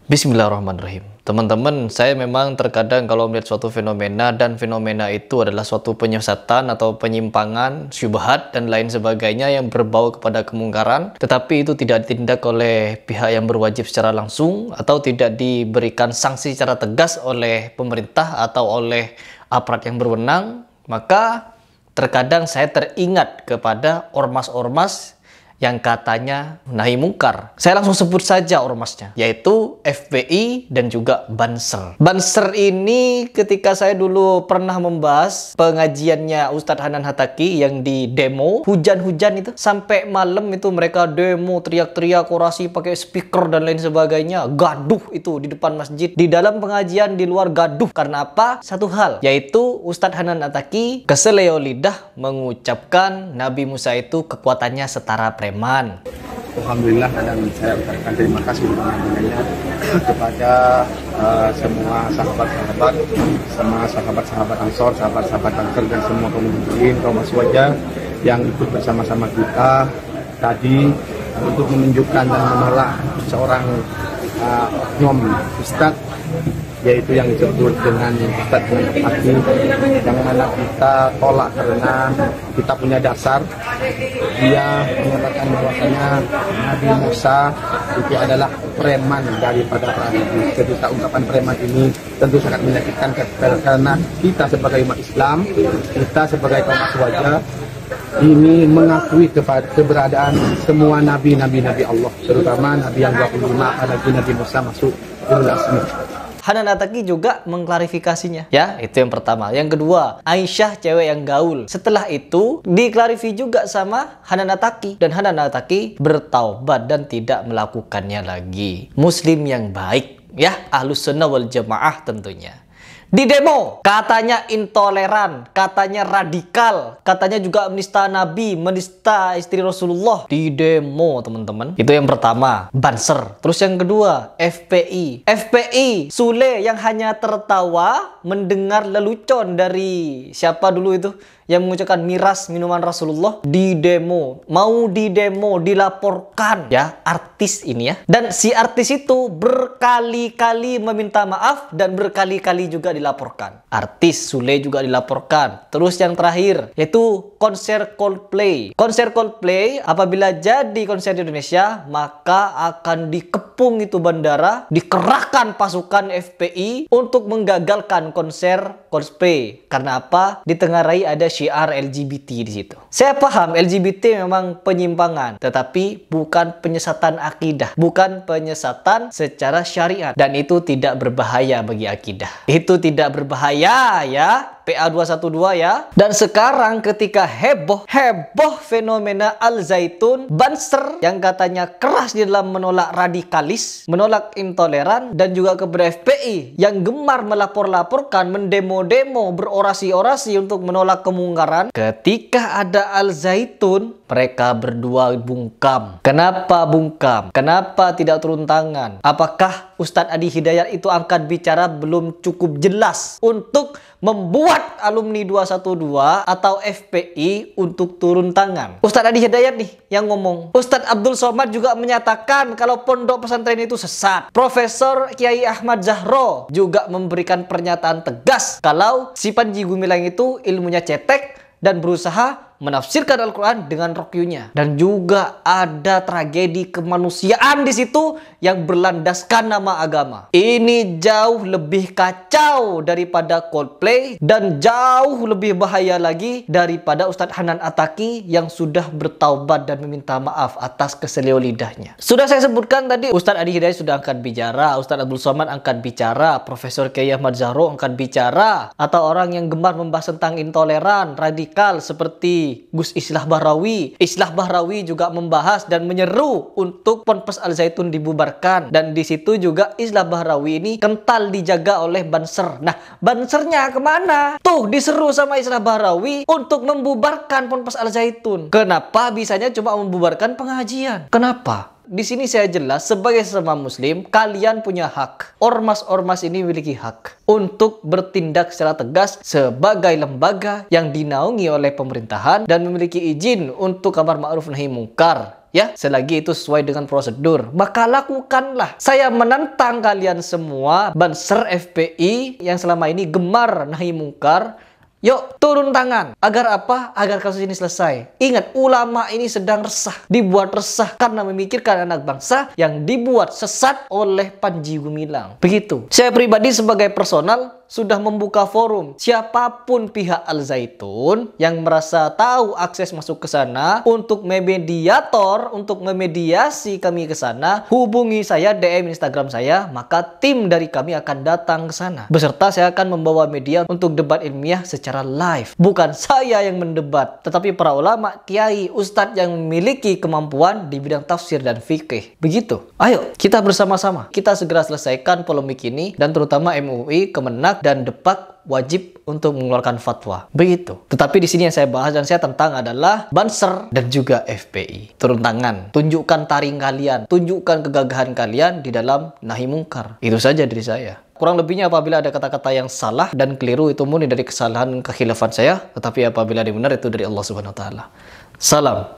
Bismillahirrahmanirrahim. Teman-teman, saya memang terkadang kalau melihat suatu fenomena dan fenomena itu adalah suatu penyesatan atau penyimpangan, syubhat dan lain sebagainya yang berbau kepada kemungkaran, tetapi itu tidak ditindak oleh pihak yang berwajib secara langsung atau tidak diberikan sanksi secara tegas oleh pemerintah atau oleh aparat yang berwenang, maka terkadang saya teringat kepada ormas-ormas yang katanya nahi mungkar. Saya langsung sebut saja ormasnya, yaitu FPI dan juga Banser. Banser ini ketika saya dulu pernah membahas pengajiannya Ustadz Hanan Hattaqi yang di demo, hujan-hujan itu, sampai malam itu mereka demo, teriak-teriak, orasi pakai speaker dan lain sebagainya, gaduh itu di depan masjid. Di dalam pengajian, di luar gaduh. Karena apa? Satu hal, yaitu Ustadz Hanan Hattaqi keseleo lidah mengucapkan Nabi Musa itu kekuatannya setara preman. Alhamdulillah, dan saya ucapkan terima kasih kepada semua sahabat-sahabat Ansor, sahabat-sahabat Banser dan semua kaum muslimin, kaum aswaja yang ikut bersama-sama kita tadi untuk menunjukkan dan menolak seorang oknum Ustadz, yaitu yang disebut dengan Ustadz Hattaqi, yang mana kita tolak karena kita punya dasar. Dia menyatakan bahwasanya Nabi Musa itu adalah preman daripada para nabi. Ketika ungkapan preman ini tentu sangat menyakitkan karena kita sebagai umat Islam, kita sebagai kaum aswaja ini mengakui keberadaan semua nabi-nabi Allah, terutama nabi yang 25, apalagi Nabi Musa masuk ulul azmi. Hanan Hattaqi juga mengklarifikasinya. Ya, itu yang pertama. Yang kedua, Aisyah cewek yang gaul. Setelah itu, diklarifikasi juga sama Hanan Hattaqi. Dan Hanan Hattaqi bertaubat dan tidak melakukannya lagi. Muslim yang baik. Ya, Ahlus Sunnah wal Jamaah tentunya. Di demo, katanya intoleran, katanya radikal, katanya juga menista Nabi, menista istri Rasulullah. Di demo, teman-teman. Itu yang pertama, Banser. Terus yang kedua, FPI. FPI, Sule yang hanya tertawa mendengar lelucon dari siapa dulu itu yang mengucapkan miras minuman Rasulullah. Di demo, mau di demo, dilaporkan ya, artis ini ya. Dan si artis itu berkali-kali meminta maaf dan berkali-kali juga dilaporkan. Artis Sule juga dilaporkan. Terus yang terakhir yaitu konser Coldplay. Konser Coldplay apabila jadi konser di Indonesia, maka akan dikepung itu bandara, dikerahkan pasukan FPI untuk menggagalkan konser Coldplay. Karena apa? Ditengarai ada syiar LGBT di situ. Saya paham LGBT memang penyimpangan, tetapi bukan penyesatan akidah, bukan penyesatan secara syariat, dan itu tidak berbahaya bagi akidah. Itu tidak berbahaya ya. PA 212 ya. Dan sekarang ketika heboh fenomena Al Zaitun, Banser yang katanya keras di dalam menolak radikalis, menolak intoleran, dan juga kepada FPI yang gemar melapor-laporkan, mendemo-demo, berorasi-orasi untuk menolak kemungkaran. Ketika ada Al Zaitun, mereka berdua bungkam. Kenapa bungkam? Kenapa tidak turun tangan? Apakah Ustadz Adi Hidayat itu angkat bicara belum cukup jelas untuk membuat alumni 212 atau FPI untuk turun tangan? Ustadz Adi Hidayat nih yang ngomong. Ustadz Abdul Somad juga menyatakan kalau pondok pesantren itu sesat. Profesor Kiai Ahmad Zahro juga memberikan pernyataan tegas kalau si Panji Gumilang itu ilmunya cetek dan berusaha menafsirkan Al-Quran dengan rokyunya. Dan juga ada tragedi kemanusiaan di situ yang berlandaskan nama agama. Ini jauh lebih kacau daripada Coldplay dan jauh lebih bahaya lagi daripada Ustadz Hanan Hattaqi yang sudah bertaubat dan meminta maaf atas keselio lidahnya. Sudah saya sebutkan tadi, Ustadz Adi Hidayat sudah angkat bicara, Ustadz Abdul Somad angkat bicara, Profesor Kiai Ahmad Zahro angkat bicara, atau orang yang gemar membahas tentang intoleran, radikal seperti Gus Islah Bahrawi. Islah Bahrawi juga membahas dan menyeru untuk Ponpes Al Zaitun dibubarkan. Dan di situ juga Islah Bahrawi ini kental dijaga oleh Banser. Nah, Bansernya kemana? Tuh diseru sama Islah Bahrawi untuk membubarkan Ponpes Al Zaitun. Kenapa bisanya cuma membubarkan pengajian? Kenapa? Di sini saya jelas, sebagai sesama muslim, kalian punya hak. Ormas-ormas ini memiliki hak untuk bertindak secara tegas sebagai lembaga yang dinaungi oleh pemerintahan dan memiliki izin untuk amar ma'ruf nahi mungkar. ya, selagi itu sesuai dengan prosedur, maka lakukanlah. Saya menantang kalian semua, Banser FPI yang selama ini gemar nahi mungkar, yuk turun tangan. Agar apa? Agar kasus ini selesai. Ingat, ulama ini sedang resah. Dibuat resah karena memikirkan anak bangsa yang dibuat sesat oleh Panji Gumilang. Begitu. Saya pribadi sebagai personal sudah membuka forum. Siapapun pihak Al Zaitun yang merasa tahu akses masuk ke sana untuk memediator, untuk memediasi kami ke sana, hubungi saya, DM Instagram saya, maka tim dari kami akan datang ke sana. Beserta saya akan membawa media untuk debat ilmiah secara live. Bukan saya yang mendebat, tetapi para ulama, kiai, ustadz yang memiliki kemampuan di bidang tafsir dan fikih. Begitu. Ayo, kita bersama-sama. Kita segera selesaikan polemik ini, dan terutama MUI, Kemenak, dan Depak wajib untuk mengeluarkan fatwa. Begitu. Tetapi di sini yang saya bahas dan saya tentang adalah Banser dan juga FPI. Turun tangan, tunjukkan taring kalian, tunjukkan kegagahan kalian di dalam nahi mungkar. Itu saja dari saya. Kurang lebihnya apabila ada kata-kata yang salah dan keliru itu murni dari kesalahan kekhilafan saya, tetapi apabila benar itu dari Allah Subhanahu wa taala. Salam.